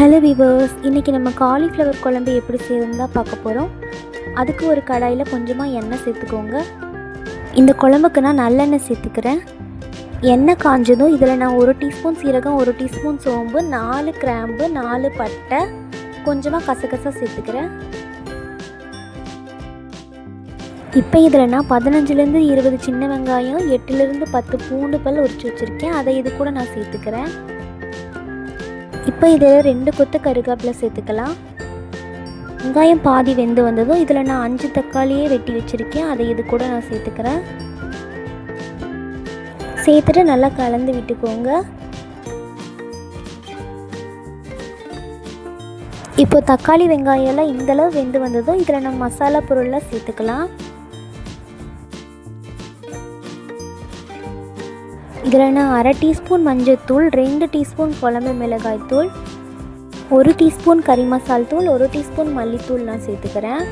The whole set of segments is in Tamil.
ஹலோ விவர்ஸ், இன்றைக்கி நம்ம காலிஃப்ளவர் குழம்பு எப்படி செய்யறதுன்னு தான் பார்க்க போகிறோம். அதுக்கு ஒரு கடாயில் கொஞ்சமாக எண்ணெய் சேர்த்துக்கோங்க. இந்த குழம்புக்கு நான் நல்லெண்ணெய் சேர்த்துக்கிறேன். எண்ணெய் காஞ்சதும் இதில் நான் 1 டீஸ்பூன் சீரகம், 1 டீஸ்பூன் சோம்பு, 4 கிராம்பு, 4 பட்டை, கொஞ்சமாக கசகசா சேர்த்துக்கிறேன். இப்போ இதில் நான் 15லேருந்து 20 சின்ன வெங்காயம், 8லேருந்து 10 பூண்டு பல் உரித்து வச்சுருக்கேன். அதை இது கூட நான் சேர்த்துக்கிறேன். இப்போ இதில் 2 கொத்து கருவேப்பிலை சேர்த்துக்கலாம். வெங்காயம் பாதி வெந்து வந்ததும் இதில் நான் 5 தக்காளியே வெட்டி வச்சுருக்கேன். அதை இது கூட நான் சேர்த்துக்கிறேன். சேர்த்துட்டு நல்லா கலந்து விட்டுக்கோங்க. இப்போ தக்காளி வெங்காயம் எல்லாம் இந்தளவு வெந்து வந்ததும் இதில் நம்ம மசாலா பொருள்லாம் சேர்த்துக்கலாம். இதில் நான் 1/2 டீஸ்பூன் மஞ்சள்தூள், 2 டீஸ்பூன் குழம்பு மிளகாய் தூள், 1 டீஸ்பூன் கறி மசால் தூள், 1 டீஸ்பூன் மல்லித்தூள் நான் சேர்த்துக்கிறேன்.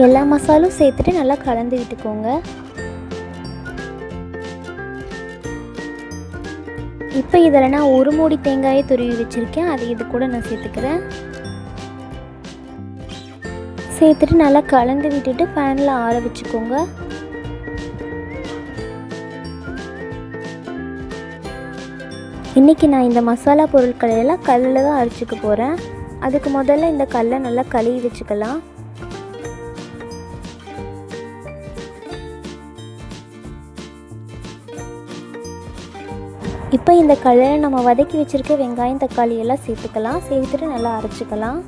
எல்லா மசாலும் சேர்த்துட்டு நல்லா கலந்து விட்டுக்கோங்க. இப்போ இதில் நான் 1 மூடி தேங்காயை துருவி வச்சுருக்கேன். அதை இது கூட நான் சேர்த்துக்கிறேன். சேர்த்துட்டு நல்லா கலந்து விட்டுட்டு ஃபேனில் ஆற வச்சுக்கோங்க. இன்றைக்கி நான் இந்த மசாலா பொருட்களை எல்லாம் கல்லில் தான் அரைச்சிக்க போகிறேன். அதுக்கு முதல்ல இந்த கல்லை நல்லா கழுவி வச்சுக்கலாம். இப்போ இந்த கல்லில் நம்ம வதக்கி வச்சுருக்க வெங்காயம் தக்காளி எல்லாம் சேர்த்துக்கலாம். சேர்த்துட்டு நல்லா அரைச்சிக்கலாம்.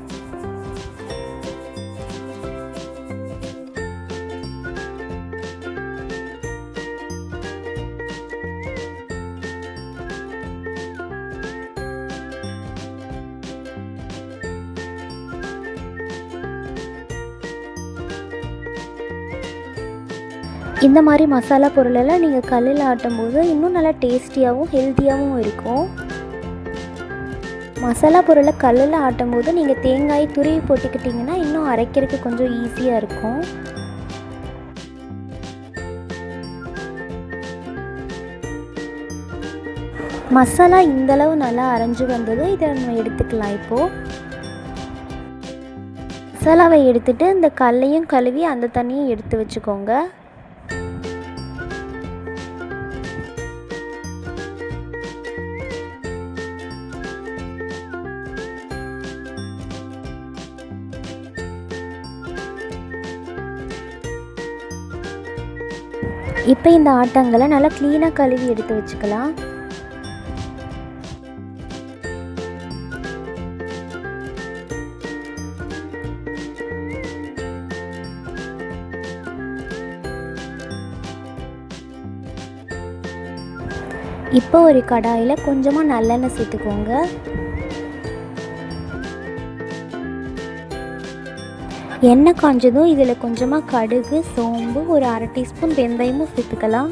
இந்த மாதிரி மசாலா பொருளெல்லாம் நீங்கள் கல்லில் ஆட்டும் போது இன்னும் நல்லா டேஸ்டியாகவும் ஹெல்த்தியாகவும் இருக்கும். மசாலா பொருளை கல்லில் ஆட்டும் போது நீங்கள் தேங்காய் துருவி போட்டுக்கிட்டிங்கன்னா இன்னும் அரைக்கிறதுக்கு கொஞ்சம் ஈஸியாக இருக்கும். மசாலா இந்தளவு நல்லா அரைஞ்சி வந்தது. இதை நம்ம எடுத்துக்கலாம். இப்போது மசாலாவை எடுத்துகிட்டு இந்த கல்லையும் கழுவி அந்த தண்ணியும் எடுத்து வச்சுக்கோங்க. இப்போ இந்த ஆட்டங்களை நல்லா க்ளீனாக கழுவி எடுத்து வச்சுக்கலாம். இப்போ ஒரு கடாயில் கொஞ்சமாக நல்லெண்ணெய் சேர்த்துக்கோங்க. எண்ணெய் காஞ்சதும் இதில் கொஞ்சமாக கடுகு, சோம்பு, ஒரு 1/2 டீஸ்பூன் வெந்தயமும் சேர்த்துக்கலாம்.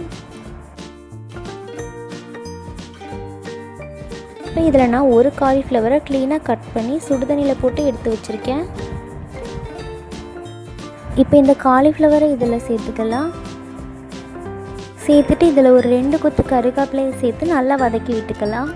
இப்போ இதில் நான் ஒரு காலிஃப்ளவரை க்ளீனாக கட் பண்ணி சுடுதண்ணியில் போட்டு எடுத்து வச்சுருக்கேன். இப்போ இந்த காலிஃப்ளவரை இதில் சேர்த்துக்கலாம். சேர்த்துட்டு இதில் ஒரு 2 கொத்து கருவேப்பிலையை சேர்த்து நல்லா வதக்கி விட்டுக்கலாம்.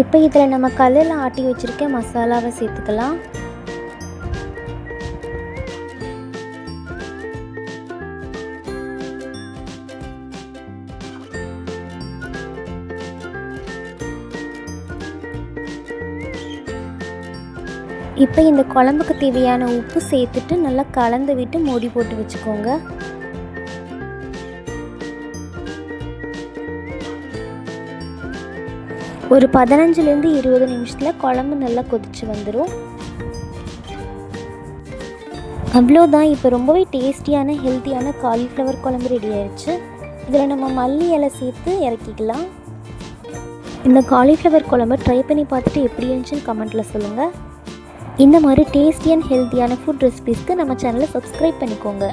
இப்போ இதில் நம்ம கல்லில் ஆட்டி வச்சுருக்க மசாலாவை சேர்த்துக்கலாம். இப்போ இந்த குழம்புக்கு தேவையான உப்பு சேர்த்துட்டு நல்லா கலந்து விட்டு மூடி போட்டு வச்சுக்கோங்க. ஒரு 15லேருந்து 20 நிமிஷத்தில் குழம்பு நல்லா கொதிச்சு வந்துடும். அவ்வளோதான். இப்போ ரொம்பவே டேஸ்டியான ஹெல்த்தியான காலிஃப்ளவர் குழம்பு ரெடி ஆயிடுச்சு. இதில் நம்ம மல்லி இலை சேர்த்து இறக்கிக்கலாம். இந்த காலிஃப்ளவர் குழம்பு ட்ரை பண்ணி பார்த்துட்டு எப்படி இருந்துச்சுன்னு கமெண்ட்டில் சொல்லுங்கள். இந்த மாதிரி டேஸ்டி அண்ட் ஹெல்த்தியான ஃபுட் ரெசிபீஸ்க்கு நம்ம சேனலை சப்ஸ்கிரைப் பண்ணிக்கோங்க.